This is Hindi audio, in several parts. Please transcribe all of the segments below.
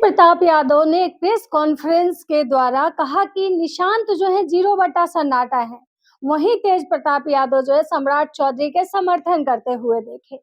प्रताप यादव ने एक प्रेस कॉन्फ्रेंस के द्वारा कहा कि निशांत जो है जीरो बटा सन्नाटा है। वहीं तेज प्रताप यादव जो है सम्राट चौधरी के समर्थन करते हुए देखे।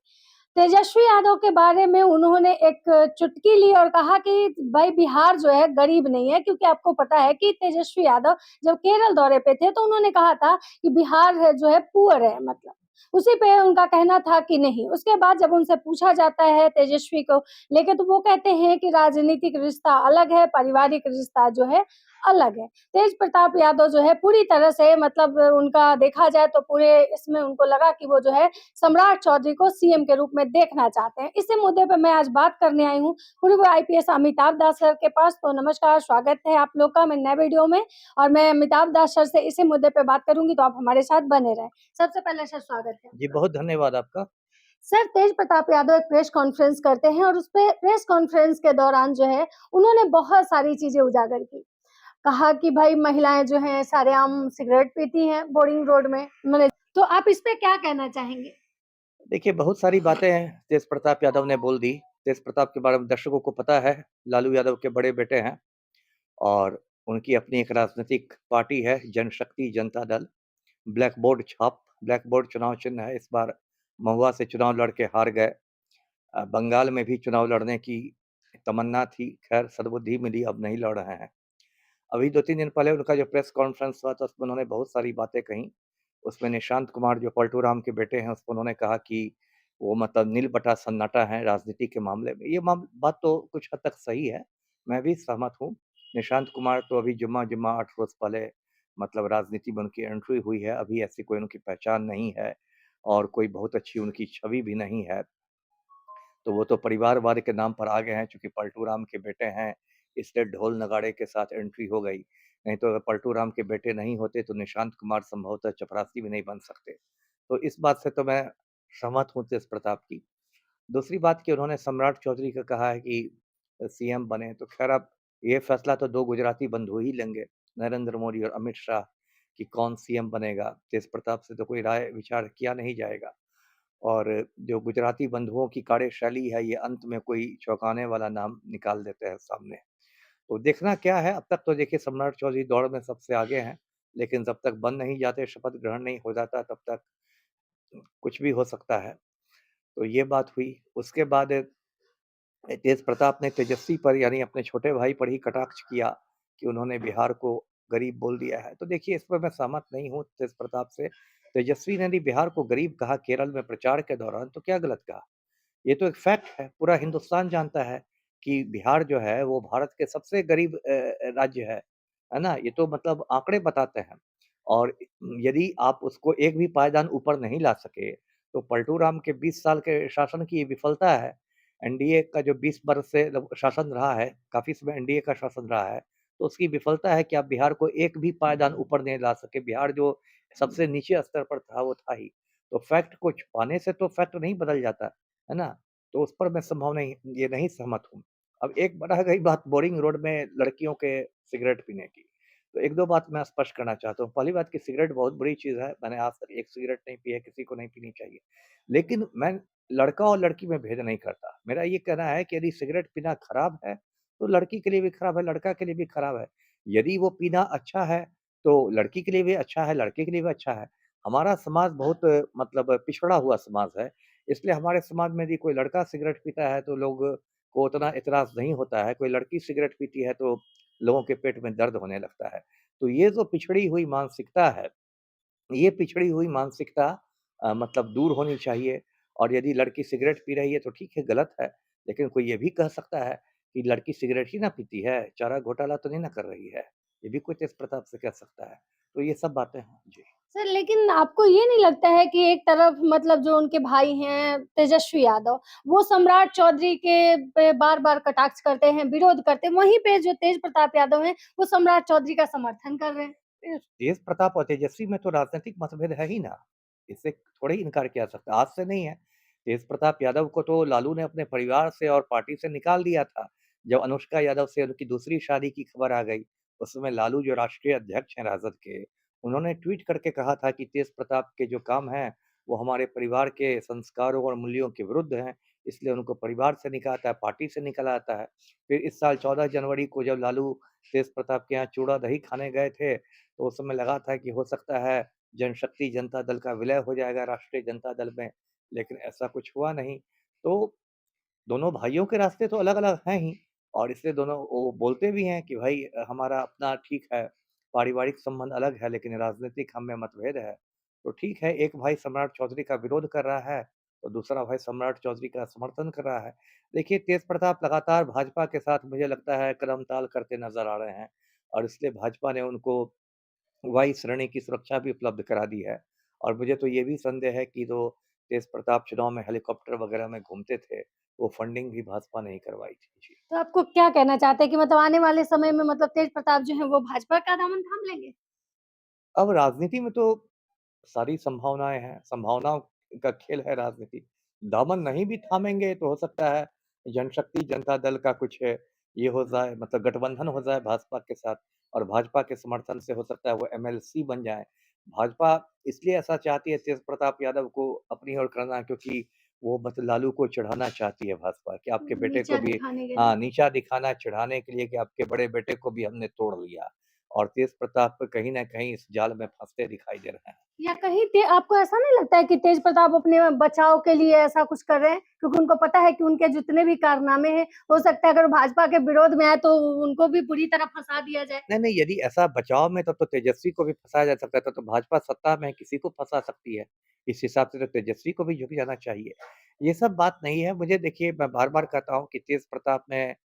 तेजस्वी यादव के बारे में उन्होंने एक चुटकी ली और कहा कि भाई बिहार जो है गरीब नहीं है, क्योंकि आपको पता है कि तेजस्वी यादव जब केरल दौरे पे थे तो उन्होंने कहा था कि बिहार है जो है पुअर है, मतलब उसी पे उनका कहना था कि नहीं। उसके बाद जब उनसे पूछा जाता है तेजस्वी को लेके तो वो कहते हैं कि राजनीतिक रिश्ता अलग है, पारिवारिक रिश्ता जो है अलग है। तेज प्रताप यादव जो है पूरी तरह से मतलब उनका देखा जाए तो पूरे इसमें उनको लगा कि वो जो है सम्राट चौधरी को सीएम के रूप में देखना चाहते हैं। इसी मुद्दे पे मैं आज बात करने आई हूँ पूर्व आईपीएस अमिताभ दास सर के पास। तो नमस्कार, स्वागत है आप लोग का मेरे नए वीडियो में। और मैं अमिताभ दास सर से इसी मुद्दे पे बात करूंगी, तो आप हमारे साथ बने रहें। सबसे पहले सर स्वागत है जी, आपका। बहुत धन्यवाद आपका। सर, तेज प्रताप यादव एक प्रेस कॉन्फ्रेंस करते हैं और उसपे प्रेस कॉन्फ्रेंस के दौरान जो है उन्होंने बहुत सारी चीजें उजागर की। कहा कि भाई महिलाएं जो हैं सरेआम सिगरेट पीती हैं बोरिंग रोड में। मैंने तो आप इस पे क्या कहना चाहेंगे? देखिए, बहुत सारी बातें हैं तेज प्रताप यादव ने बोल दी। तेज प्रताप के बारे में दर्शकों को पता है, लालू यादव के बड़े बेटे हैं और उनकी अपनी एक राजनीतिक पार्टी है, जनशक्ति जनता दल। ब्लैक बोर्ड छाप, ब्लैक बोर्ड चुनाव चिन्ह है। इस बार महुआ से चुनाव लड़ के हार गए। बंगाल में भी चुनाव लड़ने की तमन्ना थी, खैर सद्बुद्धि मिली, अब नहीं लड़ रहे हैं। अभी 2-3 दिन पहले उनका जो प्रेस कॉन्फ्रेंस हुआ था, उसमें उन्होंने बहुत सारी बातें कहीं। उसमें निशांत कुमार जो पलटू राम के बेटे हैं, उसमें उन्होंने कहा कि वो मतलब नील बटा सन्नाटा है राजनीति के मामले में। ये बात तो कुछ हद तक सही है, मैं भी सहमत हूँ। निशांत कुमार तो अभी जुम्मा-जुम्मा 8 रोज़ पहले मतलब राजनीति में उनकी एंट्री हुई है, अभी ऐसी कोई उनकी पहचान नहीं है और कोई बहुत अच्छी उनकी छवि भी नहीं है। तो वो तो परिवारवाद के नाम पर आ गए हैं, चूँकि पलटू राम के बेटे हैं, इसलिए ढोल नगाड़े के साथ एंट्री हो गई। नहीं तो अगर पलटू राम के बेटे नहीं होते तो निशांत कुमार संभवतः चपरासी भी नहीं बन सकते। तो इस बात से तो मैं सहमत हूँ तेज प्रताप की। दूसरी बात कि उन्होंने सम्राट चौधरी का कहा है कि सीएम बने, तो खैर अब ये फैसला तो 2 गुजराती बंधु ही लेंगे, नरेंद्र मोदी और अमित शाह, कि कौन सीएम बनेगा। तेज प्रताप से तो कोई राय विचार किया नहीं जाएगा। और जो गुजराती बंधुओं की कार्यशैली है, ये अंत में कोई चौंकाने वाला नाम निकाल देते हैं सामने। तो देखना क्या है, अब तक तो देखिए सम्राट चौधरी दौड़ में सबसे आगे हैं, लेकिन जब तक बन नहीं जाते, शपथ ग्रहण नहीं हो जाता, तब तक कुछ भी हो सकता है। तो ये बात हुई। उसके बाद तेज प्रताप ने तेजस्वी पर यानी अपने छोटे भाई पर ही कटाक्ष किया कि उन्होंने बिहार को गरीब बोल दिया है। तो देखिए, इस पर मैं सहमत नहीं हूँ तेज प्रताप से। तेजस्वी ने यदि बिहार को गरीब कहा केरल में प्रचार के दौरान, तो क्या गलत कहा? ये तो एक फैक्ट है, पूरा हिंदुस्तान जानता है कि बिहार जो है वो भारत के सबसे गरीब राज्य है ना? ये तो मतलब आंकड़े बताते हैं। और यदि आप उसको एक भी पायदान ऊपर नहीं ला सके, तो पलटू राम के 20 साल के शासन की ये विफलता है। एनडीए का जो 20 बरस से शासन रहा है, काफ़ी समय एनडीए का शासन रहा है, तो उसकी विफलता है कि आप बिहार को एक भी पायदान ऊपर नहीं ला सके। बिहार जो सबसे नीचे स्तर पर था, वो था ही। तो फैक्ट को छुपाने से तो फैक्ट नहीं बदल जाता, है ना? तो उस पर मैं संभव नहीं ये नहीं सहमत हूँ। अब एक रह गई बात बोरिंग रोड में लड़कियों के सिगरेट पीने की, तो 1-2 बात मैं स्पष्ट करना चाहता हूँ। पहली बात कि सिगरेट बहुत बुरी चीज़ है, मैंने आज तक एक सिगरेट नहीं पी है, किसी को नहीं पीनी चाहिए। लेकिन मैं लड़का और लड़की में भेद नहीं करता। मेरा ये कहना है कि यदि सिगरेट पीना खराब है, तो लड़की के लिए भी खराब है, लड़का के लिए भी खराब है। यदि वो पीना अच्छा है, तो लड़की के लिए भी अच्छा है, लड़के के लिए भी अच्छा है। हमारा समाज बहुत मतलब पिछड़ा हुआ समाज है, इसलिए हमारे समाज में यदि कोई लड़का सिगरेट पीता है, तो लोग को उतना एतराज़ नहीं होता है। कोई लड़की सिगरेट पीती है, तो लोगों के पेट में दर्द होने लगता है। तो ये जो पिछड़ी हुई मानसिकता है, ये पिछड़ी हुई मानसिकता मतलब दूर होनी चाहिए। और यदि लड़की सिगरेट पी रही है तो ठीक है, गलत है। लेकिन कोई ये भी कह सकता है कि लड़की सिगरेट ही ना पीती है, चारा घोटाला तो नहीं ना कर रही है। ये भी कोई तेज प्रताप से कह सकता है। तो ये सब बातें हैं। जी। सर, लेकिन आपको ये नहीं लगता है कि एक तरफ मतलब जो उनके भाई हैं तेजस्वी यादव, वो सम्राट चौधरी के पे बार-बार कटाक्ष करते हैं, विरोध करते हैं, वहीं पे जो तेज प्रताप यादव हैं, वो सम्राट चौधरी का समर्थन कर रहे हैं? तेज प्रताप और तेजस्वी में तो राजनीतिक मतभेद है ही ना, इससे थोड़े ही इनकार किया जा सकता है, आज से नहीं है। तेज प्रताप यादव को तो लालू ने अपने परिवार से और पार्टी से निकाल दिया था। जब अनुष्का यादव से उनकी दूसरी शादी की खबर आ गई, उस समय लालू जो राष्ट्रीय अध्यक्ष हैं राजद के, उन्होंने ट्वीट करके कहा था कि तेज प्रताप के जो काम हैं, वो हमारे परिवार के संस्कारों और मूल्यों के विरुद्ध हैं, इसलिए उनको परिवार से निकालता है, पार्टी से निकाला जाता है। फिर इस साल 14 जनवरी को जब लालू तेज प्रताप के यहाँ चूड़ा-दही खाने गए थे, तो उस समय लगा था कि हो सकता है जनशक्ति जनता दल का विलय हो जाएगा राष्ट्रीय जनता दल में, लेकिन ऐसा कुछ हुआ नहीं। तो दोनों भाइयों के रास्ते तो अलग-अलग हैं ही और इसलिए दोनों वो बोलते भी हैं कि भाई हमारा अपना ठीक है, पारिवारिक संबंध अलग है लेकिन राजनीतिक हम में मतभेद है। तो ठीक है, एक भाई सम्राट चौधरी का विरोध कर रहा है, तो दूसरा भाई सम्राट चौधरी का समर्थन कर रहा है। देखिए तेज प्रताप लगातार भाजपा के साथ मुझे लगता है कदम-ताल करते नज़र आ रहे हैं और इसलिए भाजपा ने उनको वायु श्रेणी की सुरक्षा भी उपलब्ध करा दी है और मुझे तो ये भी संदेह है कि जो तेज प्रताप चुनाव में हेलीकॉप्टर वगैरह में घूमते थे, वो फंडिंग भी भाजपा ने ही करवाई थी। जी। तो आपको क्या कहना चाहते हैं कि मतलब आने वाले समय में मतलब तेज प्रताप जो है वो भाजपा का दामन थाम लेंगे? अब राजनीति में तो सारी संभावनाएँ हैं, संभावनाओं का खेल है राजनीति। दामन नहीं भी थामेंगे तो हो सकता है जनशक्ति जनता दल का कुछ ये हो जाए मतलब गठबंधन हो जाए भाजपा के साथ और भाजपा के समर्थन से हो सकता है वो एमएलसी बन जाएँ। भाजपा इसलिए ऐसा चाहती है तेज प्रताप यादव को अपनी ओर करना क्योंकि वो बस लालू को चिढ़ाना चाहती है भाजपा कि आपके बेटे को नीचा भी दिखाने के लिए। हाँ, नीचा दिखाना, चिढ़ाने के लिए कि आपके बड़े बेटे को भी हमने तोड़ लिया और तेज प्रताप कहीं न कहीं इस जाल में फँसते दिखाई दे रहे हैं। या कहीं ते आपको ऐसा नहीं लगता है कि तेज प्रताप अपने बचाव के लिए ऐसा कुछ कर रहे हैं? क्योंकि उनको पता है कि उनके जितने भी कारनामे हैं, हो सकता है अगर भाजपा के विरोध में आए तो उनको भी बुरी तरह फँसा दिया जाए। नहीं, नहीं, यदि ऐसा बचाव में तो तेजस्वी को भी फँसाया जा सकता था, तो भाजपा सत्ता में किसी को फँसा सकती है। इस हिसाब से तो तेजस्वी को भी झुक जाना चाहिए। ये सब बात नहीं है, मुझे देखिए मैं बार-बार कहता हूँ कि तेज प्रताप में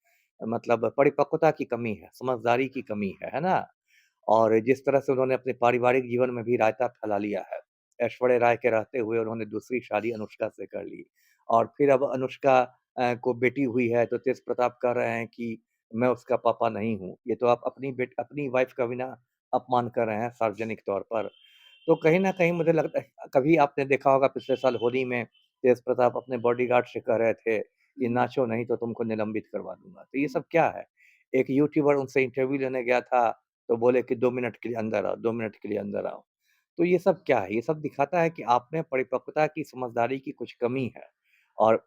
मतलब परिपक्वता की कमी है, समझदारी की कमी है ना? और जिस तरह से उन्होंने अपने पारिवारिक जीवन में भी रायता फैला लिया है। ऐश्वर्या राय के रहते हुए उन्होंने दूसरी शादी अनुष्का से कर ली और फिर अब अनुष्का को बेटी हुई है तो तेज प्रताप कह रहे हैं कि मैं उसका पापा नहीं हूँ। ये तो आप अपनी वाइफ़ का भी ना अपमान कर रहे हैं सार्वजनिक तौर पर। तो कहीं न कहीं मुझे लगता है कभी आपने देखा होगा पिछले साल होली में तेज प्रताप अपने बॉडीगार्ड से कह रहे थे कि नाचो नहीं तो तुमको निलंबित करवा दूँगा। तो ये सब क्या है? एक यूट्यूबर उनसे इंटरव्यू लेने गया था तो बोले कि 2 मिनट के लिए अंदर आओ, 2 मिनट के लिए अंदर आओ। तो ये सब क्या है? ये सब दिखाता है कि आप में परिपक्वता की, समझदारी की कुछ कमी है और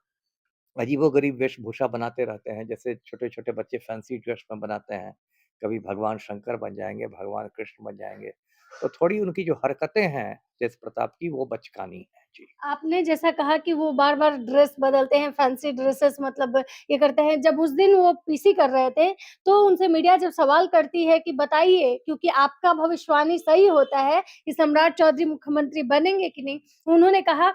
अजीबो-गरीब वेशभूषा बनाते रहते हैं, जैसे छोटे-छोटे बच्चे फैंसी ड्रेस में बनाते हैं। कभी भगवान शंकर बन जाएँगे, भगवान कृष्ण बन जाएँगे। तो थोड़ी उनकी जो हरकतें हैं तेज प्रताप की, वो बचकानी हैं। जी। आपने जैसा कहा कि वो बार-बार ड्रेस बदलते हैं, फैंसी ड्रेसेस मतलब ये करते हैं। जब उस दिन वो पीसी कर रहे थे, तो उनसे मीडिया जब सवाल करती है कि बताइए क्योंकि आपका भविष्यवाणी सही होता है कि सम्राट चौधरी मुख्यमंत्री बनेंगे कि नहीं? उन्होंने कहा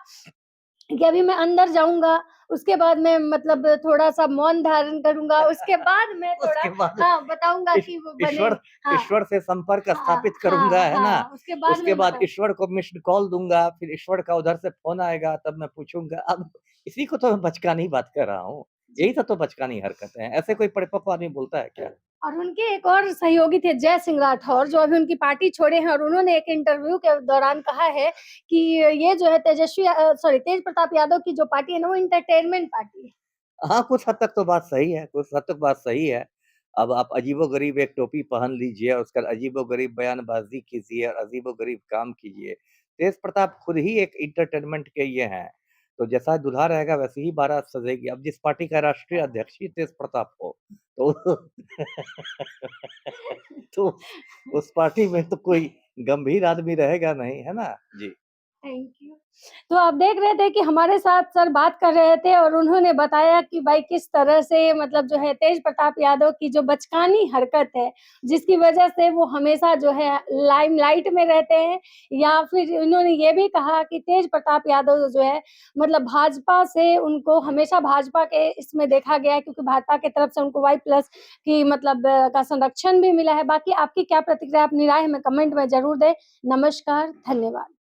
कि अभी मैं अंदर जाऊँगा, उसके बाद मैं मतलब थोड़ा-सा मौन धारण करूँगा, उसके बाद मैं थोड़ा उसके बाद हाँ, बताऊँगा ईश कि वो ईश्वर बनेंगे। हाँ, ईश्वर से संपर्क हाँ, स्थापित करूँगा, हाँ, है ना? हाँ, उसके बाद उसके मैं बाद बताऊँ ईश्वर को मिस्ड कॉल दूँगा, फिर ईश्वर का उधर से फ़ोन आएगा, तब मैं पूछूँगा। अब इसी को तो मैं बचकानी बात कर रहा हूँ। यही जी। सब तो बचकानी हरकतें हैं। ऐसे कोई परिपक्व आदमी बोलता है क्या? और उनके एक और सहयोगी थे जय सिंह राठौर जो अभी उनकी पार्टी छोड़े हैं और उन्होंने एक इंटरव्यू के दौरान कहा है कि ये जो है तेज प्रताप यादव की जो पार्टी है ना वो एंटरटेनमेंट पार्टी है। हाँ, कुछ हद तक तो बात सही है, कुछ हद तक बात सही है। अब आप अजीबो-गरीब एक टोपी पहन लीजिए और उसका अजीबो-गरीब बयानबाज़ी कीजिए और अजीबो-गरीब काम कीजिए। तेज प्रताप खुद ही एक एंटरटेनमेंट के ये हैं। तो जैसा दूल्हा रहेगा वैसे ही बारात सजेगी। अब जिस पार्टी का राष्ट्रीय अध्यक्ष ही तेज प्रताप हो, तो तो उस पार्टी में तो कोई गंभीर आदमी रहेगा नहीं, है ना? जी। Thank you. तो आप देख रहे थे कि हमारे साथ सर बात कर रहे थे और उन्होंने बताया कि भाई किस तरह से मतलब जो है तेज प्रताप यादव की जो बचकानी हरकत है, जिसकी वजह से वो हमेशा जो है लाइमलाइट में रहते हैं या फिर इन्होंने ये भी कहा कि तेज प्रताप यादव जो है मतलब भाजपा से उनको हमेशा भाजपा के इसमें देखा गया है क्योंकि भाजपा की तरफ से उनको वाई प्लस की मतलब का संरक्षण भी मिला है। बाकी आपकी क्या प्रतिक्रिया अपनी राय हमें कमेंट में ज़रूर दें। नमस्कार, धन्यवाद।